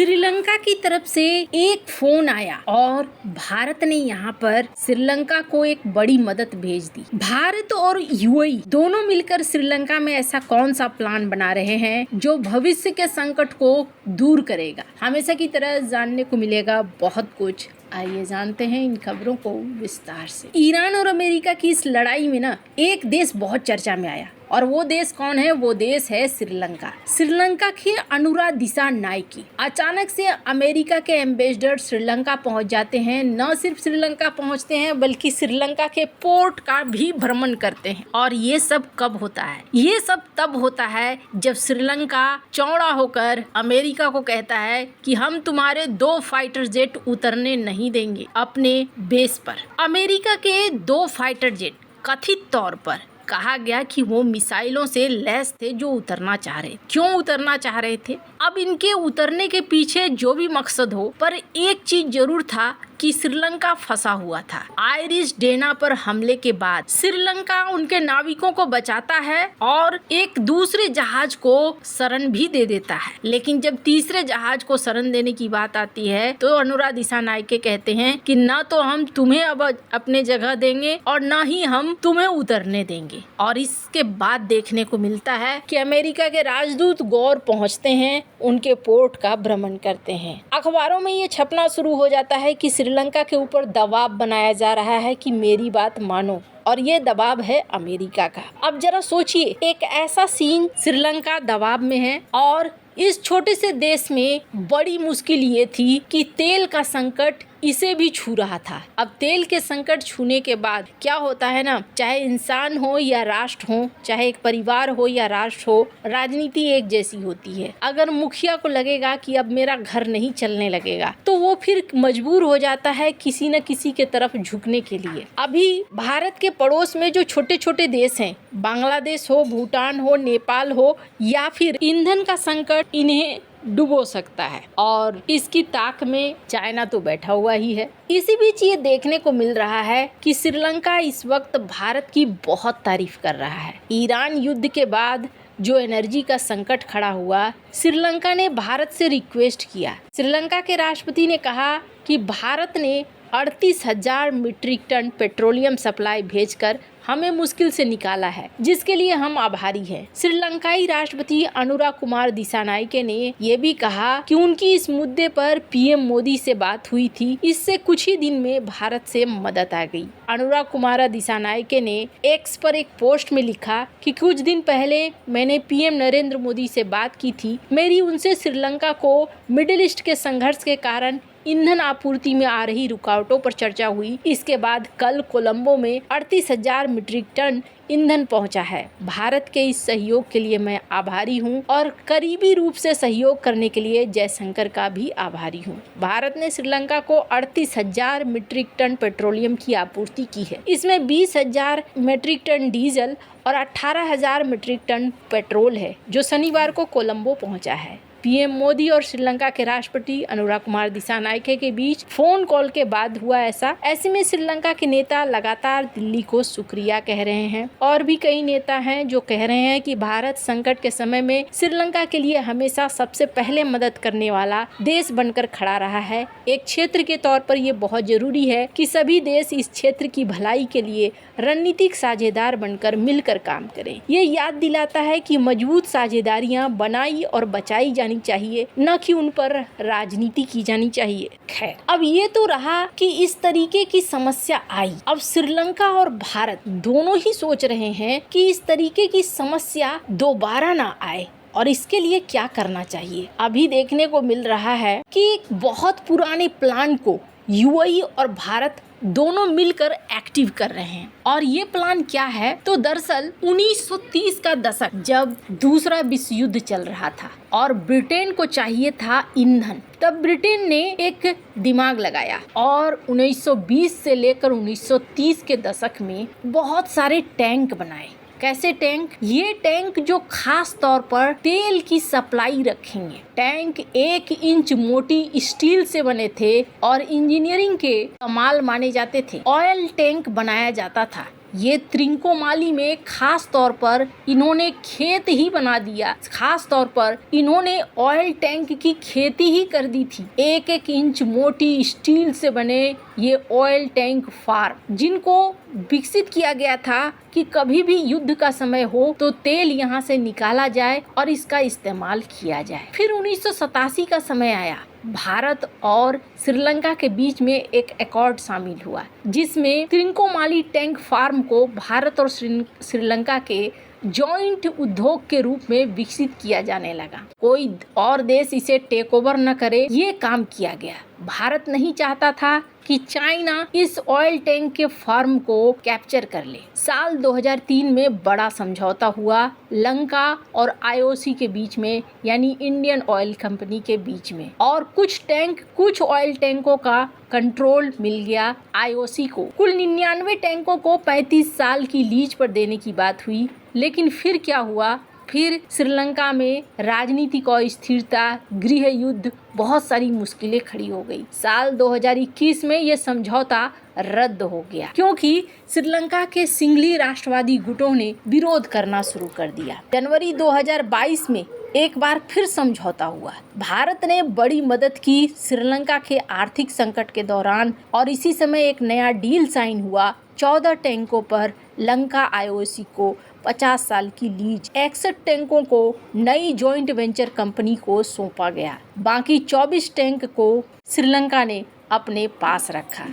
श्रीलंका की तरफ से एक फोन आया और भारत ने यहाँ पर श्रीलंका को एक बड़ी मदद भेज दी। भारत और यूएई दोनों मिलकर श्रीलंका में ऐसा कौन सा प्लान बना रहे हैं जो भविष्य के संकट को दूर करेगा। हमेशा की तरह जानने को मिलेगा बहुत कुछ। आइए जानते हैं इन खबरों को विस्तार से। ईरान और अमेरिका की इस लड़ाई में ना एक देश बहुत चर्चा में आया और वो देश कौन है? वो देश है श्रीलंका। श्रीलंका के अनुरा दिसानायके अचानक से अमेरिका के एम्बेसडर श्रीलंका पहुंच जाते हैं। न सिर्फ श्रीलंका पहुंचते हैं बल्कि श्रीलंका के पोर्ट का भी भ्रमण करते हैं। और ये सब कब होता है? ये सब तब होता है जब श्रीलंका चौड़ा होकर अमेरिका को कहता है कि हम तुम्हारे 2 फाइटर जेट उतरने नहीं देंगे अपने बेस पर। अमेरिका के 2 फाइटर जेट कथित तौर पर कहा गया कि वो मिसाइलों से लैस थे जो उतरना चाह रहे। क्यों उतरना चाह रहे थे? अब इनके उतरने के पीछे जो भी मकसद हो, पर एक चीज जरूर था कि श्रीलंका फंसा हुआ था। आइरिश डेना पर हमले के बाद श्रीलंका उनके नाविकों को बचाता है और एक दूसरे जहाज को शरण भी दे देता है। लेकिन जब तीसरे जहाज को शरण देने की बात आती है तो अनुरा दिसानायके कहते हैं कि न तो हम तुम्हें अब अपने जगह देंगे और न ही हम तुम्हें उतरने देंगे। और इसके बाद देखने को मिलता है कि अमेरिका के राजदूत गौर पहुंचते हैं, उनके पोर्ट का भ्रमण करते हैं। अखबारों में ये छपना शुरू हो जाता है कि श्रीलंका के ऊपर दबाव बनाया जा रहा है कि मेरी बात मानो, और ये दबाव है अमेरिका का। अब जरा सोचिए, एक ऐसा सीन, श्रीलंका दबाव में है और इस छोटे से देश में बड़ी मुश्किल ये थी कि तेल का संकट इसे भी छू रहा था। अब तेल के संकट छूने के बाद क्या होता है ना, चाहे इंसान हो या राष्ट्र हो, चाहे एक परिवार हो या राष्ट्र हो, राजनीति एक जैसी होती है। अगर मुखिया को लगेगा कि अब मेरा घर नहीं चलने लगेगा तो वो फिर मजबूर हो जाता है किसी न किसी के तरफ झुकने के लिए। अभी भारत के पड़ोस में जो छोटे छोटे देश हैं, बांग्लादेश हो, भूटान हो, नेपाल हो, या फिर ईंधन का संकट इन्हें डुबो सकता है और इसकी ताक में चाइना तो बैठा हुआ ही है। इसी बीच ये देखने को मिल रहा है कि श्रीलंका इस वक्त भारत की बहुत तारीफ कर रहा है। ईरान युद्ध के बाद जो एनर्जी का संकट खड़ा हुआ, श्रीलंका ने भारत से रिक्वेस्ट किया। श्रीलंका के राष्ट्रपति ने कहा कि भारत ने 38,000 मीट्रिक टन पेट्रोलियम सप्लाई भेजकर हमें मुश्किल से निकाला है, जिसके लिए हम आभारी हैं। श्रीलंकाई राष्ट्रपति अनुरा कुमार दिसानायके ने ये भी कहा कि उनकी इस मुद्दे पर पीएम मोदी से बात हुई थी, इससे कुछ ही दिन में भारत से मदद आ गई। अनुरा कुमार दिसानायके ने एक्स पर एक पोस्ट में लिखा कि कुछ दिन पहले मैंने पीएम नरेंद्र मोदी से बात की थी। मेरी उनसे श्रीलंका को मिडिल ईस्ट के संघर्ष के कारण ईंधन आपूर्ति में आ रही रुकावटों पर चर्चा हुई। इसके बाद कल कोलंबो में 38,000 मीट्रिक टन ईंधन पहुंचा है। भारत के इस सहयोग के लिए मैं आभारी हूं और करीबी रूप से सहयोग करने के लिए जयशंकर का भी आभारी हूं। भारत ने श्रीलंका को 38,000 मीट्रिक टन पेट्रोलियम की आपूर्ति की है। इसमें 20,000 मीट्रिक टन डीजल और 18,000 मीट्रिक टन पेट्रोल है, जो शनिवार को कोलंबो पहुंचा है। पीएम मोदी और श्रीलंका के राष्ट्रपति अनुरा कुमार दिसानायके के बीच फोन कॉल के बाद हुआ ऐसा। ऐसे में श्रीलंका के नेता लगातार दिल्ली को शुक्रिया कह रहे हैं और भी कई नेता हैं जो कह रहे हैं कि भारत संकट के समय में श्रीलंका के लिए हमेशा सबसे पहले मदद करने वाला देश बनकर खड़ा रहा है। एक क्षेत्र के तौर पर ये बहुत जरूरी है कि सभी देश इस क्षेत्र की भलाई के लिए रणनीतिक साझेदार बनकर मिलकर काम करें। ये याद दिलाता है कि मजबूत साझेदारियां बनाई और बचाई जानी चाहिए, न कि उन पर राजनीति की जानी चाहिए। खैर, अब ये तो रहा कि इस तरीके की समस्या आई। अब श्रीलंका और भारत दोनों ही सोच रहे हैं कि इस तरीके की समस्या दोबारा ना आए और इसके लिए क्या करना चाहिए। अभी देखने को मिल रहा है कि एक बहुत पुराने प्लान को यूएई और भारत दोनों मिलकर एक्टिव कर रहे हैं। और ये प्लान क्या है? तो दरअसल 1930 का दशक, जब दूसरा विश्व युद्ध चल रहा था और ब्रिटेन को चाहिए था ईंधन, तब ब्रिटेन ने एक दिमाग लगाया और 1920 से लेकर 1930 के दशक में बहुत सारे टैंक बनाए। कैसे टैंक? ये टैंक जो खास तौर पर तेल की सप्लाई रखेंगे। टैंक 1 इंच मोटी स्टील से बने थे और इंजीनियरिंग के कमाल माने जाते थे। ऑयल टैंक बनाया जाता था। ये त्रिंकोमाली में खास तौर पर इन्होंने खेत ही बना दिया। खास तौर पर इन्होंने ऑयल टैंक की खेती ही कर दी थी। 1-1 इंच मोटी स्टील से बने ये ऑयल टैंक फार्म, जिनको विकसित किया गया था कि कभी भी युद्ध का समय हो तो तेल यहाँ से निकाला जाए और इसका इस्तेमाल किया जाए। फिर 1987 का समय आया। भारत और श्रीलंका के बीच में एक एकॉर्ड शामिल हुआ, जिसमें त्रिंकोमाली टैंक फार्म को भारत और श्रीलंका के जॉइंट उद्योग के रूप में विकसित किया जाने लगा। कोई और देश इसे टेक ओवर न करे, ये काम किया गया। भारत नहीं चाहता था कि चाइना इस ऑयल टैंक के फार्म को कैप्चर कर ले। साल 2003 में बड़ा समझौता हुआ लंका और आईओसी के बीच में, यानी इंडियन ऑयल कंपनी के बीच में, और कुछ ऑयल टैंकों का कंट्रोल मिल गया आईओसी को। कुल 99 टैंकों को 35 साल की लीज पर देने की बात हुई। लेकिन फिर क्या हुआ? फिर श्रीलंका में राजनीतिक अस्थिरता, गृह युद्ध, बहुत सारी मुश्किलें खड़ी हो गई। साल 2021 में ये समझौता रद्द हो गया, क्योंकि श्रीलंका के सिंघली राष्ट्रवादी गुटों ने विरोध करना शुरू कर दिया। जनवरी 2022 में एक बार फिर समझौता हुआ। भारत ने बड़ी मदद की श्रीलंका के आर्थिक संकट के दौरान, और इसी समय एक नया डील साइन हुआ। 14 टैंकों पर लंका आईओसी को 50 साल की लीज, 61 टैंकों को नई जॉइंट वेंचर कंपनी को सौंपा गया। बाकी 24 टैंक को श्रीलंका ने अपने पास रखा।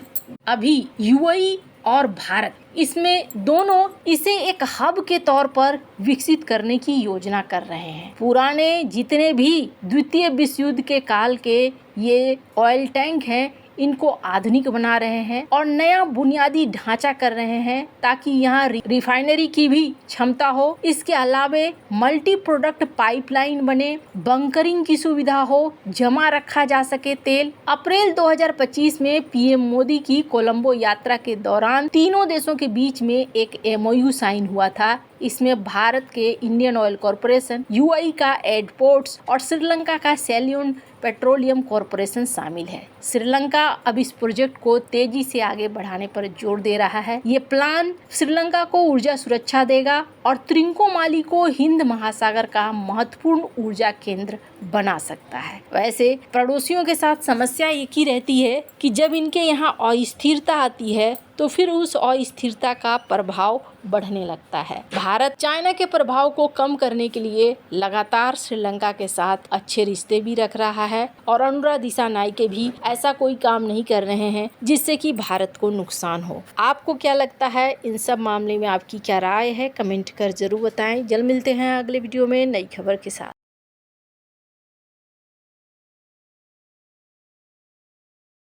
अभी यूएई और भारत इसमें दोनों इसे एक हब के तौर पर विकसित करने की योजना कर रहे हैं। पुराने जितने भी द्वितीय विश्व युद्ध के काल के ये ऑयल टैंक हैं, इनको आधुनिक बना रहे हैं और नया बुनियादी ढांचा कर रहे हैं, ताकि यहाँ रिफाइनरी की भी क्षमता हो। इसके अलावे मल्टी प्रोडक्ट पाइपलाइन बने, बंकरिंग की सुविधा हो, जमा रखा जा सके तेल। अप्रैल 2025 में पीएम मोदी की कोलंबो यात्रा के दौरान तीनों देशों के बीच में एक एमओयू साइन हुआ था। इसमें भारत के इंडियन ऑयल कॉरपोरेशन, यूएई का एडपोर्ट्स और श्रीलंका का सैल्यून पेट्रोलियम कॉरपोरेशन शामिल है। श्रीलंका अब इस प्रोजेक्ट को तेजी से आगे बढ़ाने पर जोर दे रहा है। ये प्लान श्रीलंका को ऊर्जा सुरक्षा देगा और त्रिंकोमाली को हिंद महासागर का महत्वपूर्ण ऊर्जा केंद्र बना सकता है। वैसे पड़ोसियों के साथ समस्या एक ही रहती है कि जब इनके यहाँ अस्थिरता आती है तो फिर उस अस्थिरता का प्रभाव बढ़ने लगता है। भारत चाइना के प्रभाव को कम करने के लिए लगातार श्रीलंका के साथ अच्छे रिश्ते भी रख रहा है, और अनुराग दिशानायके भी ऐसा कोई काम नहीं कर रहे हैं जिससे कि भारत को नुकसान हो। आपको क्या लगता है? इन सब मामले में आपकी क्या राय है? कमेंट कर जरूर बताएं। जल्द मिलते हैं अगले वीडियो में नई खबर के साथ।